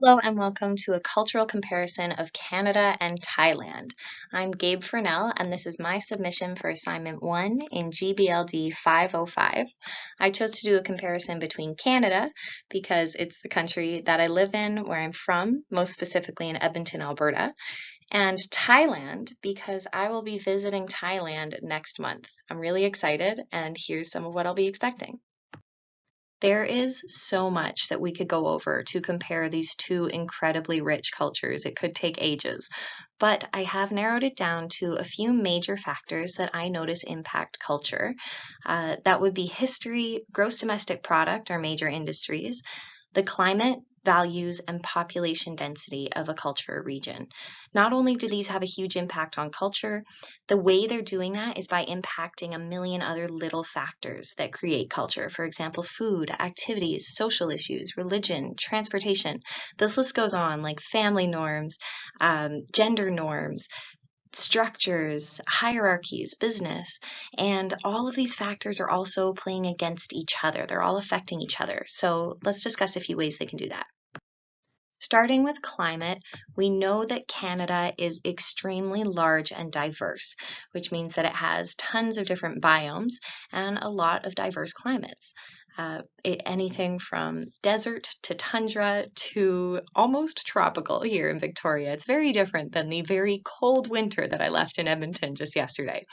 Hello and welcome to a cultural comparison of Canada and Thailand. I'm Gabe Furnell and this is my submission for assignment 1 in GBLD 505. I chose to do a comparison between Canada because it's the country that I live in, where I'm from, most specifically in Edmonton, Alberta, and Thailand because I will be visiting Thailand next month. I'm really excited and here's some of what I'll be expecting. There is so much that we could go over to compare these two incredibly rich cultures. It could take ages, but I have narrowed it down to a few major factors that I notice impact culture. That would be history, gross domestic product, our major industries, the climate, values, and population density of a culture or region. Not only do these have a huge impact on culture, the way they're doing that is by impacting a million other little factors that create culture. For example, food, activities, social issues, religion, transportation. This list goes on, like family norms, gender norms, structures, hierarchies, business, and all of these factors are also playing against each other. They're all affecting each other. So let's discuss a few ways they can do that. Starting with climate, we know that Canada is extremely large and diverse, which means that it has tons of different biomes and a lot of diverse climates. Anything from desert to tundra to almost tropical here in Victoria. It's very different than the very cold winter that I left in Edmonton just yesterday.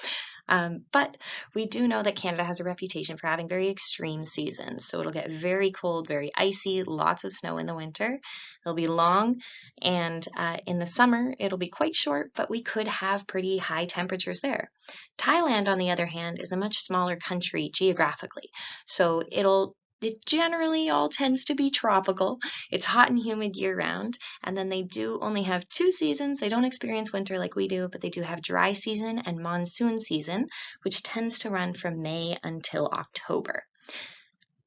But we do know that Canada has a reputation for having very extreme seasons. So it'll get very cold, very icy, lots of snow in the winter. It'll be long, and in the summer, it'll be quite short, but we could have pretty high temperatures there. Thailand, on the other hand, is a much smaller country geographically. So it generally all tends to be tropical. It's hot and humid year round, and then they do only have two seasons. They don't experience winter like we do, but they do have dry season and monsoon season, which tends to run from May until October.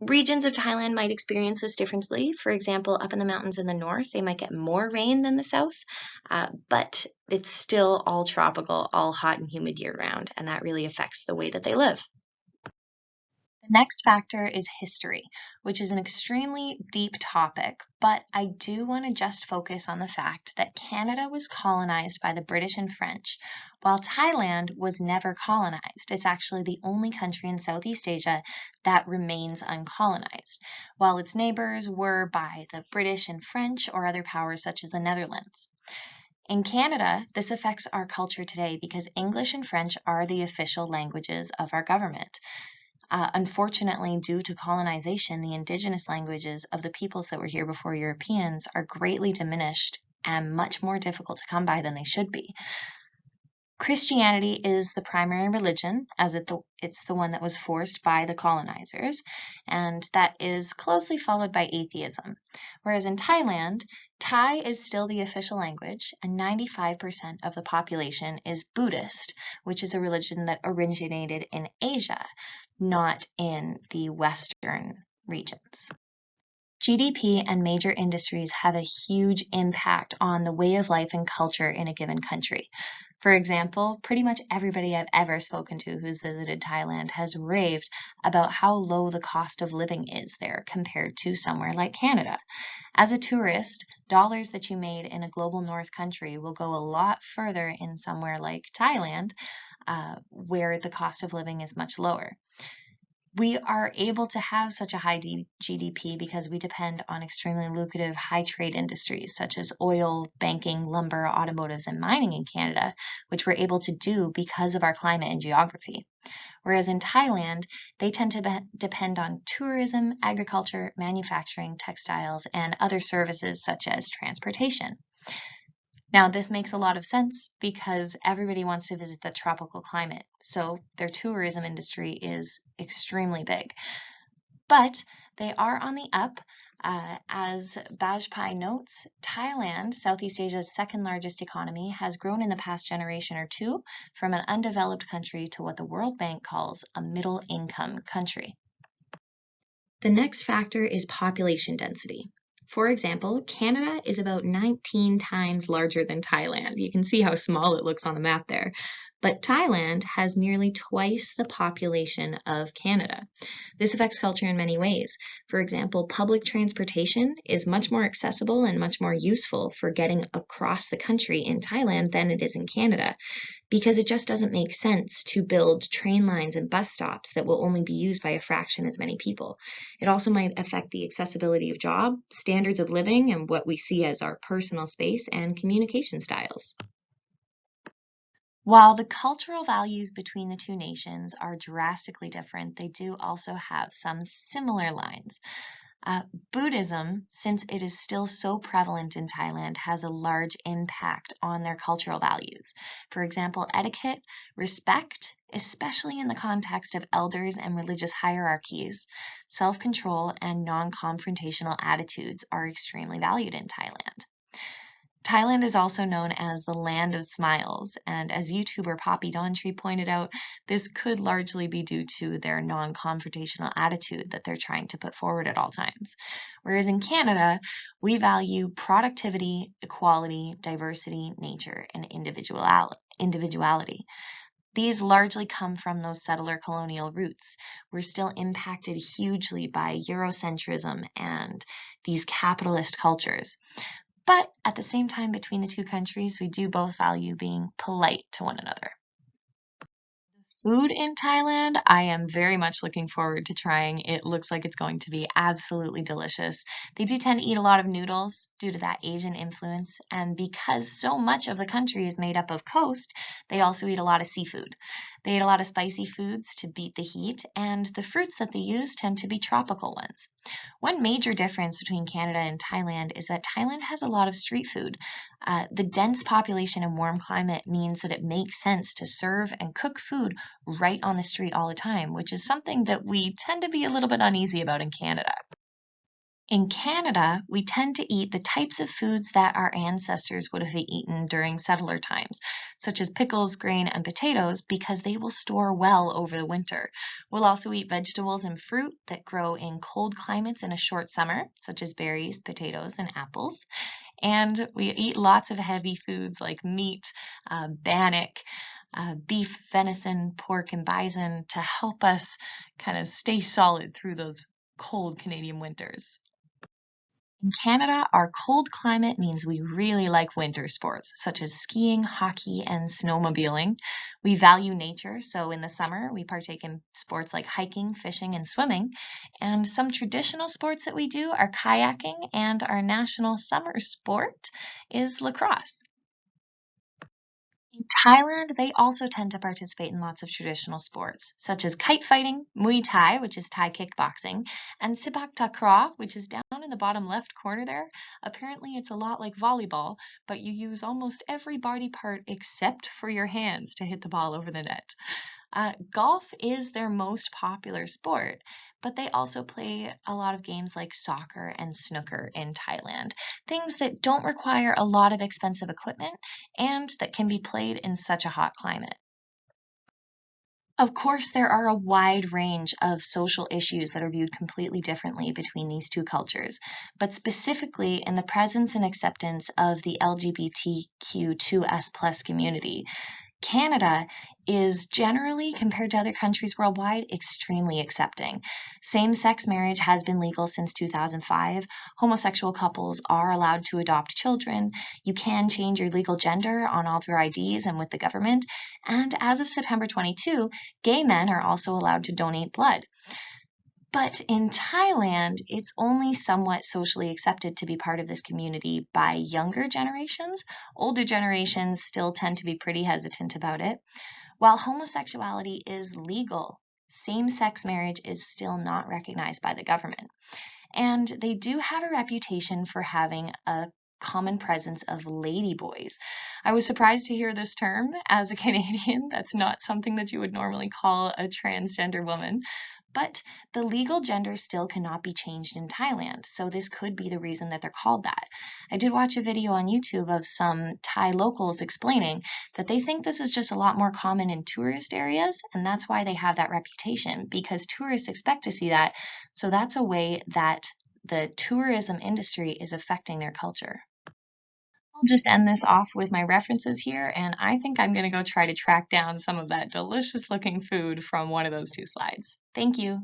Regions of Thailand might experience this differently. For example, up in the mountains in the north, they might get more rain than the south, but it's still all tropical, all hot and humid year round, and that really affects the way that they live. The next factor is history, which is an extremely deep topic, but I do want to just focus on the fact that Canada was colonized by the British and French, while Thailand was never colonized. It's actually the only country in Southeast Asia that remains uncolonized, while its neighbors were by the British and French or other powers such as the Netherlands. In Canada, this affects our culture today because English and French are the official languages of our government. Unfortunately, due to colonization, the indigenous languages of the peoples that were here before Europeans are greatly diminished and much more difficult to come by than they should be. Christianity is the primary religion, as it's the one that was forced by the colonizers, and that is closely followed by atheism. Whereas in Thailand, Thai is still the official language, and 95% of the population is Buddhist, which is a religion that originated in Asia, not in the Western regions. GDP and major industries have a huge impact on the way of life and culture in a given country. For example, pretty much everybody I've ever spoken to who's visited Thailand has raved about how low the cost of living is there compared to somewhere like Canada. As a tourist, dollars that you made in a global north country will go a lot further in somewhere like Thailand, where the cost of living is much lower. We are able to have such a high GDP because we depend on extremely lucrative high trade industries such as oil, banking, lumber, automotives, and mining in Canada, which we're able to do because of our climate and geography. Whereas in Thailand, they tend to depend on tourism, agriculture, manufacturing, textiles, and other services such as transportation. Now, this makes a lot of sense because everybody wants to visit the tropical climate, so their tourism industry is extremely big. But they are on the up. As Bajpai notes, Thailand, Southeast Asia's second largest economy, has grown in the past generation or two from an undeveloped country to what the World Bank calls a middle-income country. The next factor is population density. For example, Canada is about 19 times larger than Thailand. You can see how small it looks on the map there. but Thailand has nearly twice the population of Canada. This affects culture in many ways. For example, public transportation is much more accessible and much more useful for getting across the country in Thailand than it is in Canada, because it just doesn't make sense to build train lines and bus stops that will only be used by a fraction as many people. It also might affect the accessibility of job, standards of living, and what we see as our personal space and communication styles. While the cultural values between the two nations are drastically different, they do also have some similar lines. Buddhism, since it is still so prevalent in Thailand, has a large impact on their cultural values. For example, etiquette, respect, especially in the context of elders and religious hierarchies, self-control, and non-confrontational attitudes are extremely valued in Thailand. Thailand is also known as the land of smiles, and as YouTuber Poppy Dawntree pointed out, this could largely be due to their non-confrontational attitude that they're trying to put forward at all times. Whereas in Canada, we value productivity, equality, diversity, nature, and individuality. These largely come from those settler colonial roots. We're still impacted hugely by Eurocentrism and these capitalist cultures. But at the same time, between the two countries, we do both value being polite to one another. Food in Thailand, I am very much looking forward to trying. It looks like it's going to be absolutely delicious. They do tend to eat a lot of noodles due to that Asian influence, and because so much of the country is made up of coast, they also eat a lot of seafood. They eat a lot of spicy foods to beat the heat, and the fruits that they use tend to be tropical ones. One major difference between Canada and Thailand is that Thailand has a lot of street food. The dense population and warm climate means that it makes sense to serve and cook food right on the street all the time, which is something that we tend to be a little bit uneasy about in Canada. In Canada, we tend to eat the types of foods that our ancestors would have eaten during settler times, such as pickles, grain, and potatoes, because they will store well over the winter. We'll also eat vegetables and fruit that grow in cold climates in a short summer, such as berries, potatoes, and apples. And we eat lots of heavy foods like meat, bannock, beef, venison, pork, and bison to help us kind of stay solid through those cold Canadian winters. In Canada, our cold climate means we really like winter sports, such as skiing, hockey, and snowmobiling. We value nature, so in the summer, we partake in sports like hiking, fishing, and swimming. And some traditional sports that we do are kayaking, and our national summer sport is lacrosse. In Thailand, they also tend to participate in lots of traditional sports, such as kite fighting, Muay Thai, which is Thai kickboxing, and Sepak Takraw, which is down in the bottom left corner there. Apparently, it's a lot like volleyball, but you use almost every body part except for your hands to hit the ball over the net. Golf is their most popular sport, but they also play a lot of games like soccer and snooker in Thailand, things that don't require a lot of expensive equipment and that can be played in such a hot climate. Of course, there are a wide range of social issues that are viewed completely differently between these two cultures, but specifically in the presence and acceptance of the LGBTQ2S+ community. Canada is generally, compared to other countries worldwide, extremely accepting. Same-sex marriage has been legal since 2005. Homosexual couples are allowed to adopt children. You can change your legal gender on all of your IDs and with the government. And as of September 22, gay men are also allowed to donate blood. But in Thailand, it's only somewhat socially accepted to be part of this community by younger generations. Older generations still tend to be pretty hesitant about it. While homosexuality is legal, same-sex marriage is still not recognized by the government. And they do have a reputation for having a common presence of ladyboys. I was surprised to hear this term as a Canadian. That's not something that you would normally call a transgender woman. But the legal gender still cannot be changed in Thailand, so this could be the reason that they're called that. I did watch a video on YouTube of some Thai locals explaining that they think this is just a lot more common in tourist areas, and that's why they have that reputation, because tourists expect to see that, so that's a way that the tourism industry is affecting their culture. Just end this off with my references here, and I think I'm going to go try to track down some of that delicious looking food from one of those two slides. Thank you.